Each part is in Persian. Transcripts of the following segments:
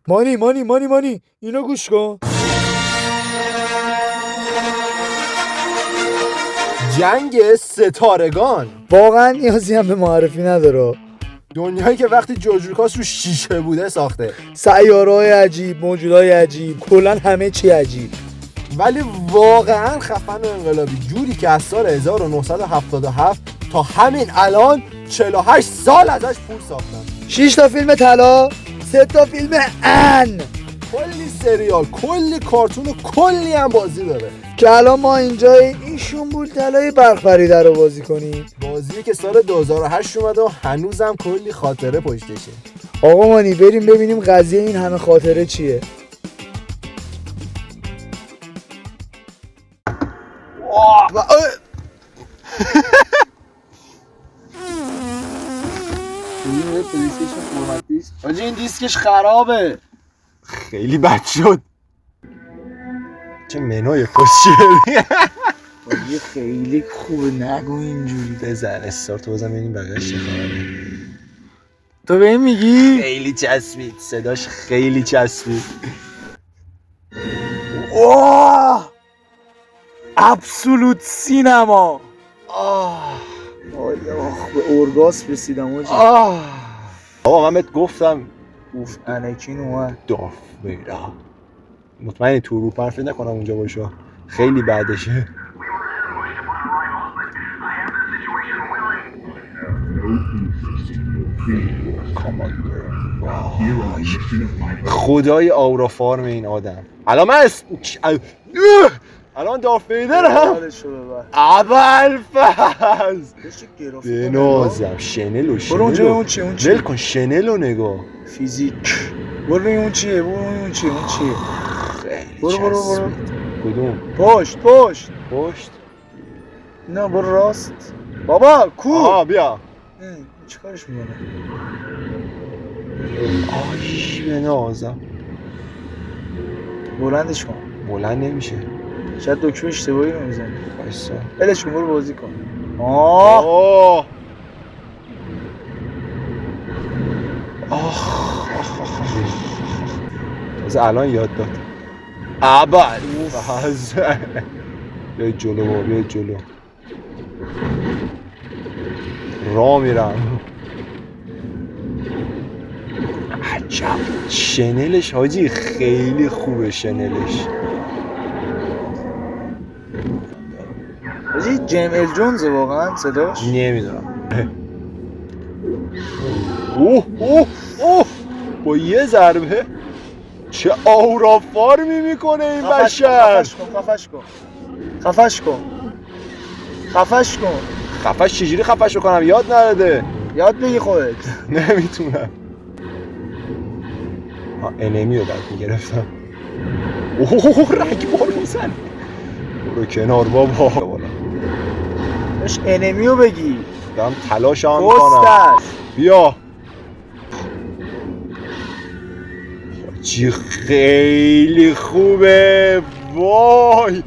مانی اینو گوش کن. جنگ ستارگان واقعا نیازی هم به معرفی نداره. دنیایی که وقتی جورج لوکاس رو شیشه بوده ساخته. سیاره‌های عجیب، موجودهای عجیب، کلا همه چی عجیب. ولی واقعا خفن و انقلابی، جوری که از سال 1977 تا همین الان 48 سال ازش پول ساختن. 6 تا فیلم طلا، 3 تا فیلم ان، کلی سریال، کلی کارتون و کلی هم بازی داره که الان ما اینجا این شنبول طلای برق پریده رو بازی کنیم. بازی که سال 2008 اومده و هنوزم کلی خاطره پشتشه. آقا مانی بریم ببینیم قضیه این همه خاطره چیه. آجی این دیسکش خرابه. خیلی بد شد. چه منوی کشیه. آجی خیلی خوبه، نگو اینجوری. بزن استارتو بزن ببینیم بقیه‌اش چه خبره. تو به این میگی؟ خیلی چسبید، صداش خیلی چسبید. اوه ابسولوت سینما. آه به ارگاسم رسیدم آجی. آقا من بهت گفتم اوف انکین اومد. دارف ویدر. مطمئنی تو رو پرفه نکنم اونجا باشه، خیلی بعدشه. خدای آورا فارم این آدم. الان من الان دارف ویدرم. ابوالفضل بنازم شنل و شنل. برو اونجا اون چیه؟ ول کن شنل و نگاه. فیزیک. برو اون چیه؟ برو. کدوم؟ پشت. نه برو راست. بابا کو؟ بیا. چی کارش میکنه؟ بنازم. بلندش کن. بلند نمیشه. شاید دکمه اشتباهی رو میزنی. وایسا. ولش کن برو بازی کن. تازه الان یاد داد. ابوالفضل بیا جلو راه میرم. عجب شنلش حاجی خیلی خوبه شنلش. حاجی جیم ال جونز واقعا صداش؟ نمیدونم. اوه با یه ضربه چه آورا فارمی میکنه این بشر. خفش کن. خفش چجوری خفش کنم یاد نداده. یاد بگی خودت. نمیتونم. انمی رو بعد میگرفتم. رگبار میزن. برو کنار بابا. باش انمی رو بگی. دارم تلاش هم میکنم. بیا. چی خیلی خوبه. وای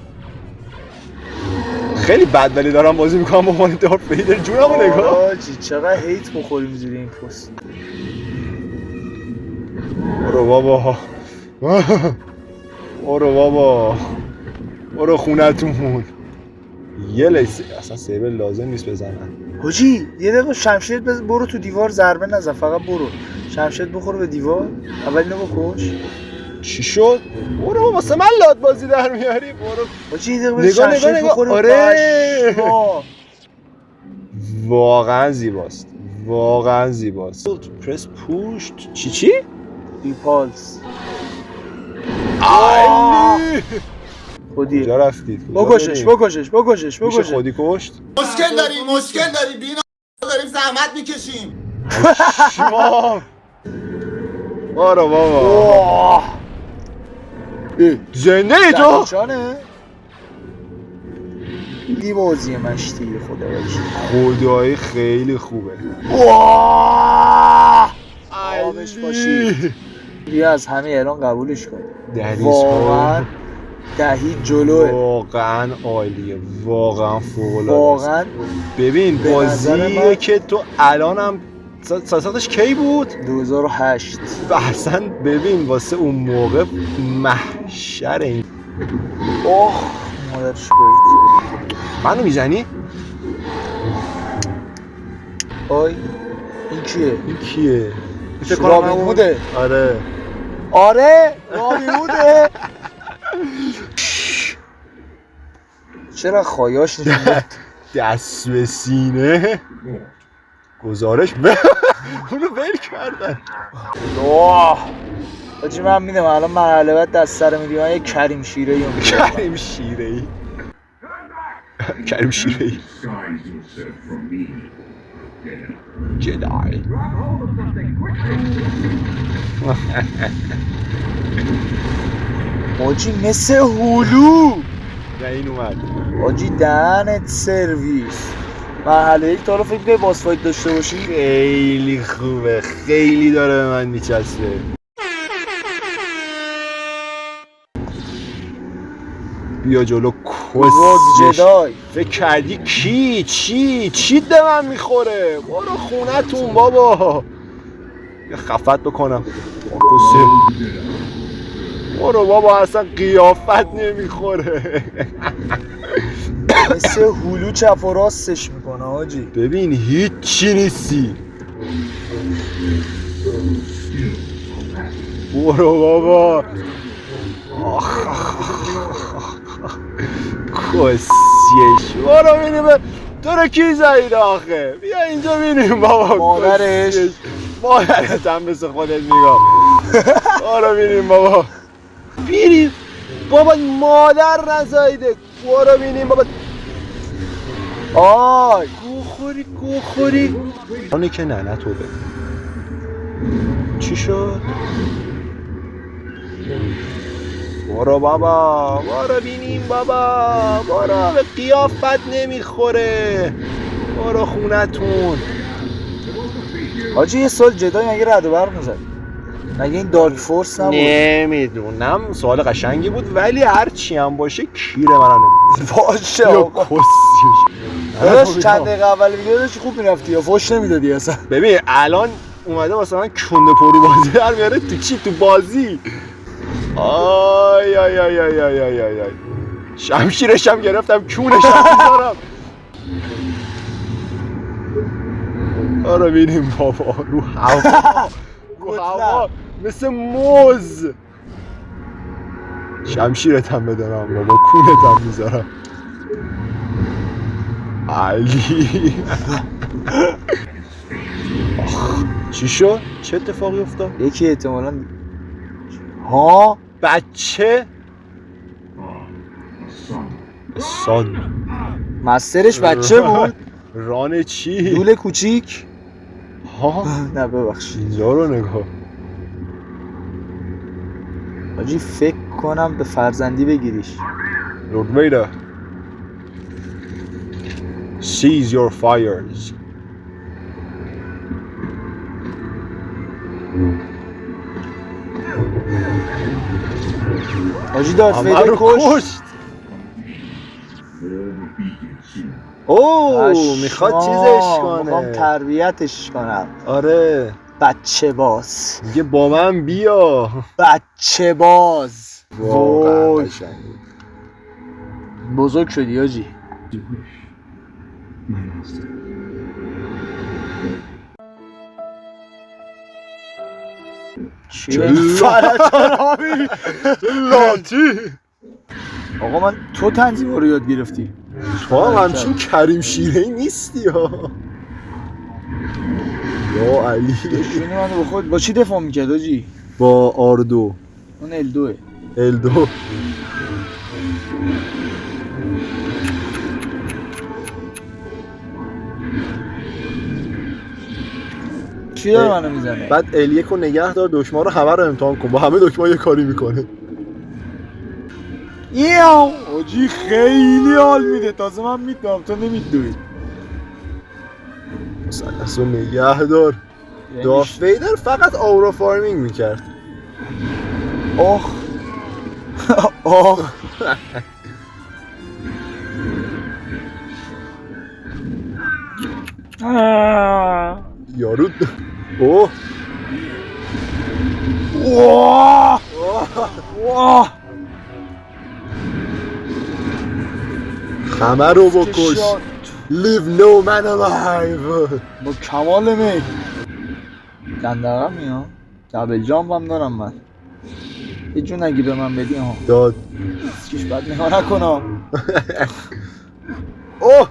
خیلی بد ولی دارم بازی میکنم با عنوان دارف ویدر. جونمو نگاه. آجی چقدر هیت بخوریم زیر این پست. برو بابا برو خونتون. یه لیسی اصلا سیبل لازم نیست بزنن. حاجی یه دقیقه شمشیر برو تو دیوار ضربه نزن، فقط برو شمشیر بخور به دیوار. اول اینو بکش. چی شد؟ برو واسه من لات بازی در میاری. برو حاجی یه دقیقه شمشیر بخور. آره واقعا زیباست. پرس پوشت چی؟ ریپالس. علی خودی کجا رفتید؟ بکشش میشه خودی کشت؟ مشکل داریم بینا داریم زحمت میکشیم. شما برو بابا. زنده ای تو؟ چانه؟ خیلی بازی مشتی خدایی خیلی خوبه. آبش باشی. بیا از همه ایران قبولش کن. واقعا دهی جلوه. واقعا عالیه. واقعا فوق‌العاده. واقعا ببین بازیه که تو الانم سالش کی بود؟ 2008. اصلا ببین واسه اون موقع محشر این. اوه مادرش گوید. منو میزنی؟ آی این کیه؟ این کیه؟ رابین هوده. آره آره رابین هوده. چرا خایاش نشون داد؟ دست به سینه گزارش اونو ول کردن. اوه آجی من میدم الان مرحله بعد دست سر میدیم یه کریم شیره‌ای کریم شیره‌ای کریم شیره‌ای جدای آجی مثل هولو. نه این اومد آجی دهنت سرویس. مرحله یک تا حالا فکر کنی باس فایت داشته باشی؟ خیلی خوبه، خیلی داره به من میچسبه. بیا جلو کس جدای. فکر کردی کی چی به من میخوره؟ برو خونتون بابا. یه خفت بکنم کسه. برو بابا اصلا قیافت نمیخوره. مثل هلو چپ و راستش میکنه آجی. ببین هیچ چی نیستی. برو بابا. کسیش. برو بینیم تو رو کی زایده آخه؟ بیا اینجا بینیم بابا. مادرش. مادرت هم مثل خودت میگم. برو بینیم بابا. بینیم بابا مادر نزایده. برو بینیم بابا. آی گوخوری آنی که نه تو به چی شد؟ برو بابا برو بینیم بابا. برو به قیافت نمیخوره. برو خونتون. آجی یه سال جدای مگه رد و برق میزد؟ مگه این دارک فورس نبود؟ نمیدونم سوال قشنگی بود ولی هر چی هم باشه کیره منم باشه یا آقا. کسیش. داداش چند دقیقه اول ویدیو داشتی خوب میرفتی یا فوش نمیدادی اصلا. ببین الان اومده واسه من کنده پرو بازی در میاره. تو چی؟ تو بازی. آی آی آی آی آی آی آی آی. شمشیرشم گرفتم کونشم میذارم. آره بینیم بابا رو هوا مثل موز. شمشیرتم بدارم بابا کونتم میذارم. علی چی شد؟ چه اتفاقی افتاد؟ یکی احتمالاً ها بچه سان مسترش بچه بود. ران چی؟ دوله کوچیک. ها نه ببخشید اینجا رو نگاه. آجی فکر کنم به فرزندی بگیریش. لورد ویدر Seize your fires. آجی دارت همه ویدر رو کشت. اوه میخواد چیزش کنه. میخوام تربیتش کنم. آره بچه باز. میگه با من بیا. بچه باز. واقعا وای. قشنگ. بزرگ شدی آجی. چیه؟ لاتی. آقا من تو تنظیم رو یاد گرفتی. تو هم همچین کریم شیره‌ای نیستی ها. یا علی دشمنی منو با خود با چی دفاع میکرد آجی؟ با آردو اون L2 L2. چی داره منو میزنه؟ بعد L1 رو نگه دار دکمه رو همه رو امتحان کن. با همه دکمه یه کاری میکنه. یاو آجی خیلی حال میده. تازه من میدونم تو نمیدونی. مثلث رو نگه دار. دارت ویدر فقط آورا فارمینگ میکرد. آخ آخ یارو اوه واه واه همه رو بکش شاد. Live no man alive با کمال می دندقم میام دبل جامپ هم دارم من یه جون اگه به من بدی ها داد چیش بد نگاه نکنم اوه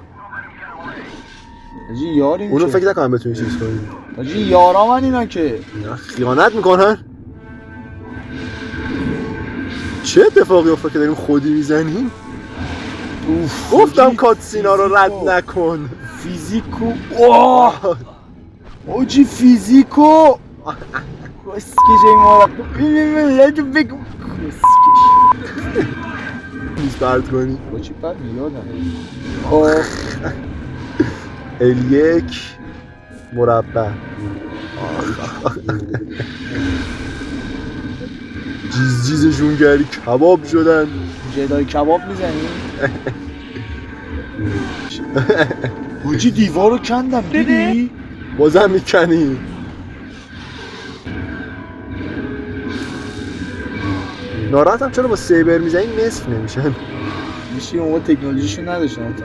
حاجی یاریم اونو که فکر نکنم بتونی چیز کنی حاجی یارا من اینا که خیانت میکنن چه اتفاقی افتاد که داریم خودی میزنیم گفتم حاجی، کاتسینا رو رد فیزیکو. نکن فیزیکو اوه حاجی فیزیکو کسکش این مادر لجو بگو کسکش نیز برد کنی با چی پر میادم آه L1 مربع جیزشون کردی کباب شدن جدای کباب میزنی؟ حاجی دیوارو کندم دیدی؟ بازم میکنی ناراحتم چرا با سیبر میزنی نصف نمیشن میشه اون تکنولوژیشو نداشتن تا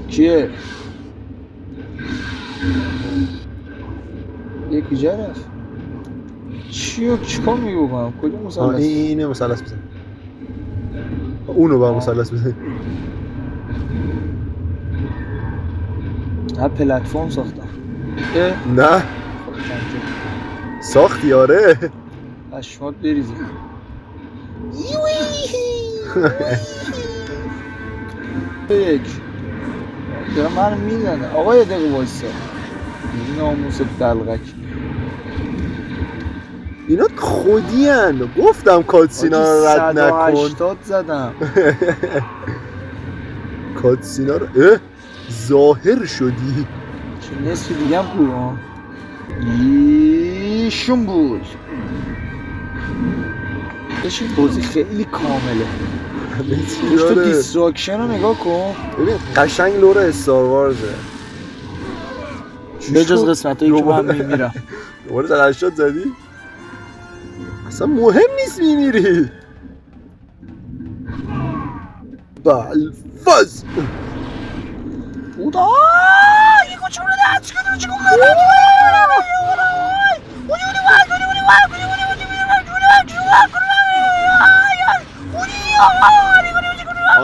کیه؟ یه کجا رفت؟ چیکار میگو کنم؟ کجا مثلث؟ اینه مثلث بزن اونو با مثلث بزن نه پلتفرم ساختم نه ساختی آره پشمات بریزی یک دارم من میزنه آقا یه دقیقه وایسا ناموس دلغک اینا خودی هن گفتم کاتسینا رو رد نکن 180 زدم کاتسینا رو ظاهر شدی چه نصف دیگه هم کو ها ایشون بود این بازی خیلی کامله همه چی توش تو داره دیستراکشن رو نگاه کن ببین قشنگ لور استار وارزه به جز قسمت هایی که من میمیرم دوباره 180 زدی؟ اصلا مهم نیست میمیری بلفز بودا یه کچه رو ده چکه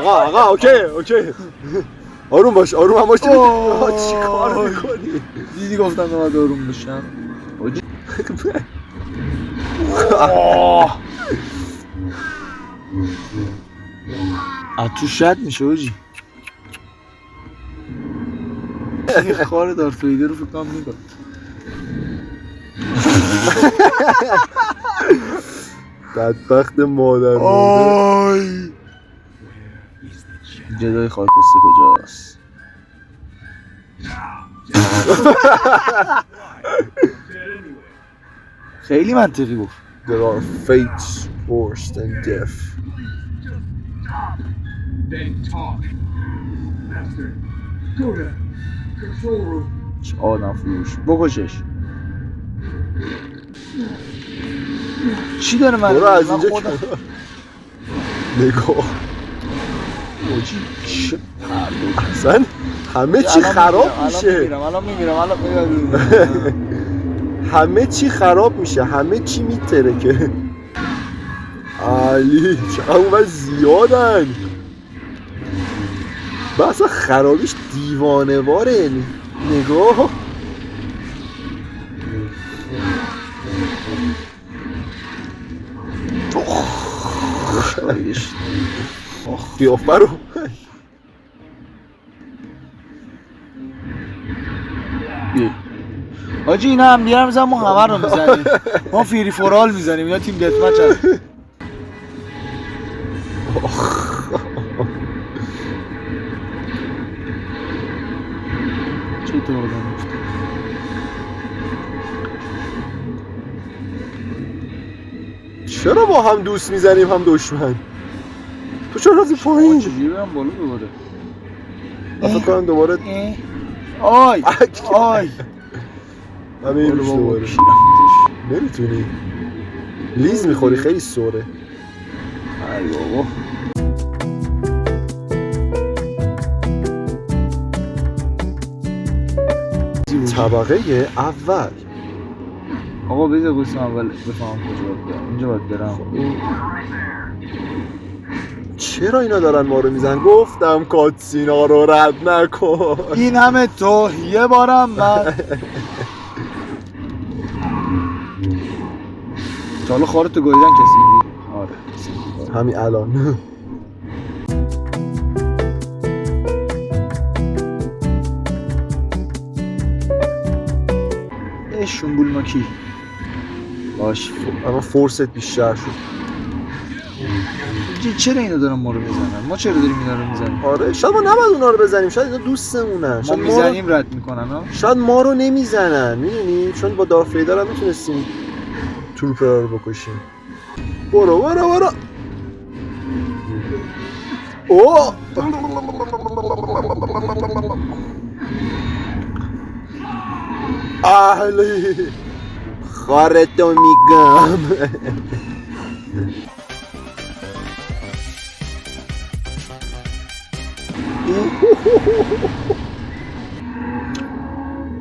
آقا اوکی آروم باش آروم هم باش چی کار میکنی دیدی گفتم نماد آروم بشم تو شد میشه اوجی یه خار دارت ویدر رو فکرم میگم بدبخت مادر مرده جدای خارکسته کجاست خیلی منطقی گفت There are fates worse than death Then talk. Master, go to control room. چه آدم فروش بکشش چی داره من برو از من اینجا خودم کنار نگاه اوجی چه پرده اصلا همه چی خراب میشه الان میمیرم همه چی خراب میشه همه چی میترکه علی چقدر اونور زیادن بس خرابیش دیوانه واره نگاه قیافه رو حاجی اینا هم دیگه میزنم ما همه رو میزنیم ما فیری فورال میزنیم اینا تیم دتمچ هست چه تو آدم گفته چرا با هم دوست میزنیم هم دشمن تو چرا رفتی پایین؟ چجوری برم بالا دوباره؟ من فکر کنم دوباره آی آی من میریم دوباره نمیتونی لیز میخوری خیلی سوره. ای بابا طبقه اول. آقا بذار گوشم اول بفهم کجا باید برم. اینجا باید برم. چرا اینا دارن ما رو میزن؟ گفتم کاتسینا رو رد نکن. این همه تو یه بارم من تا حالا خارتو گویدن کسی میدی؟ آره کسی میدی. همین الان شنبول ما کی؟ باش اما فورست بیشتر شد. چرا اینا دارن ما رو میزنن؟ ما چرا داریم اینا رو میزنیم؟ آره شاید ما نباید اونا رو بزنیم، شاید اینا دوستمونن. ما شاید میزنیم رد میکنن ها؟ شاید ما رو نمیزنن، میدونی؟ چون با دارت ویدر هم میتونستیم تروپرها رو بکشیم. برو اوه اهلی خارتو میگم.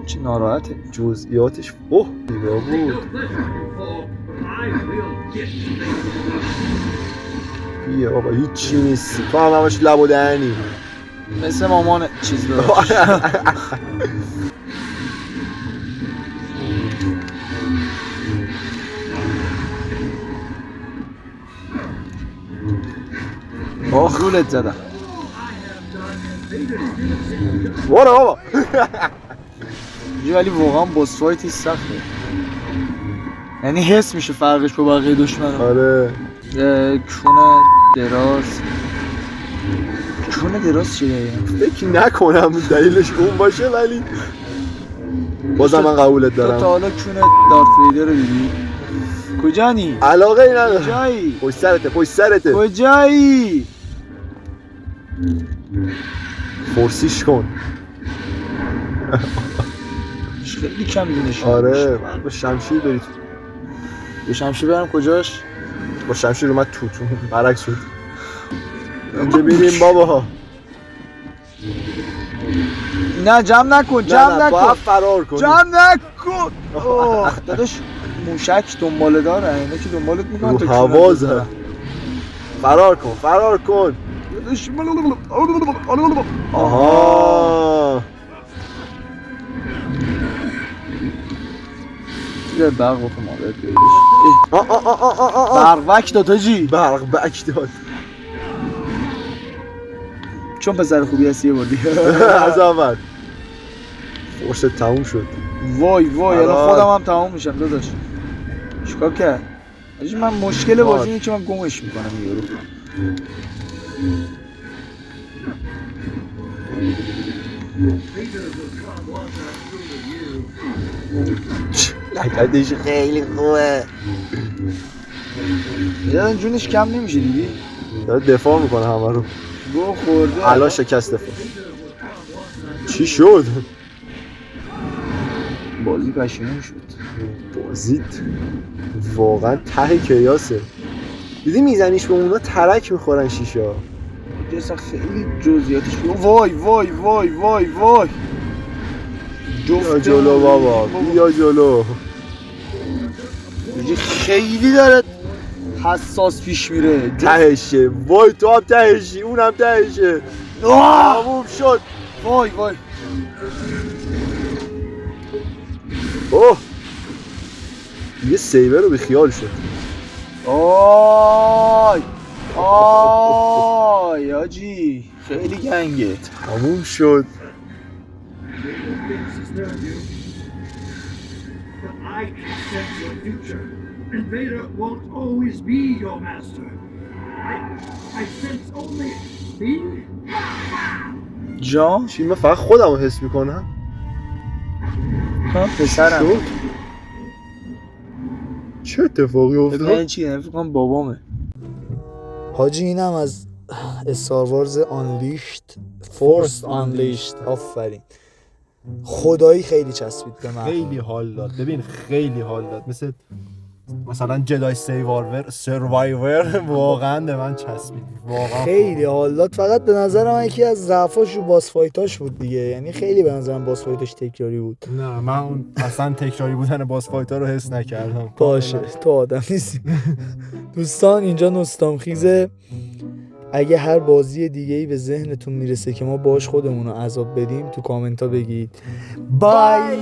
چه ناراحته. جزئیاتش اوه دیگه بود. بیا بابا هیچی نیستی، تو هم همش لب و دهنی مثل مامان چیز داشت. گولت زدم. برو بابا. اینجا ولی واقعا باس فایتی سخته، یعنی حس میشه فرقش با بقیه دشمن. آره کونه دراز چیه؟ فکر نکنم دلیلش اون باشه، ولی بازم من قبولت تو تا دارم. حالا کونه دارت ویدر رو دیدی؟ کجانی؟ علاقه ای ندارم. کجایی؟ پشت سرته کجایی؟ فورسیش کن. خیلی کم دونش. آره با شمشیر برید. به شمشیر برم کجاش؟ با شمشیر اومد تو برعکس شد. اینجا بریم بابا. نه جمع نکن باید فرار کنی. جمع نکن. اوه داداش موشک دنباله داره، اینا که دنبالت میکنن رو هوا زد. فرار کن. داداش آها یه برق بخور مادرت بیاریش. برق وک داد حاجی. برق بک داد. چون پسر خوبی هستی یه بردی. از اول فرصت تموم شد. وای الان خودم هم تمام میشم داداش. چیکار کرد؟ حاجی من مشکل بازی اینه که من گمش میکنم یارو. لگدش خیلی خوبه. یادن جونش کم نمیشه دیدی؟ داره دفاع میکنه همه رو. گو خورده. الان شکست دفاع. چی شد؟ بازی پشیمون شد. بازیت واقعا ته کیاسه. دیدی میزنیش به اونا ترک میخورن شیشا. اصلا خیلی جزئیاتش وای بیا جلو بابا بیا جلو. خیلی داره حساس پیش میره. تهشه وای تو هم تهشی اونم تهشه. تموم شد. وای اوه یه سیبر رو به خیال شد. آی آجی خیلی گنگه. تموم شد. But I can sense your future, and Vader won't always be your master. I sense only me. جان چی من فقط خودم رو حس میکنم. پسرم شد؟ چه اتفاقی افتاد؟ ببین چیه فکر کنم بابامه. حاجی اینم از استار وارز آنلیشت فورس آنلیشت. آفرین، خدایی خیلی چسبید به من. خیلی حال داد. ببین خیلی حال داد. مثلا جدای سروایور واقعا به من چسبید. واقعا خیلی حال داد. فقط به نظر من یکی از ضعفاش رو باس فایتاش بود دیگه. یعنی خیلی به نظر من باس فایتاش تکراری بود. نه من اون اصلا تکراری بودن باس فایتر رو حس نکردم. باشه تو آدم نیستی. دوستان اینجا نوستالژیه. اگه هر بازی دیگه‌ای به ذهنتون میرسه که ما باش خودمون رو عذاب بدیم تو کامنت ها بگید. بای.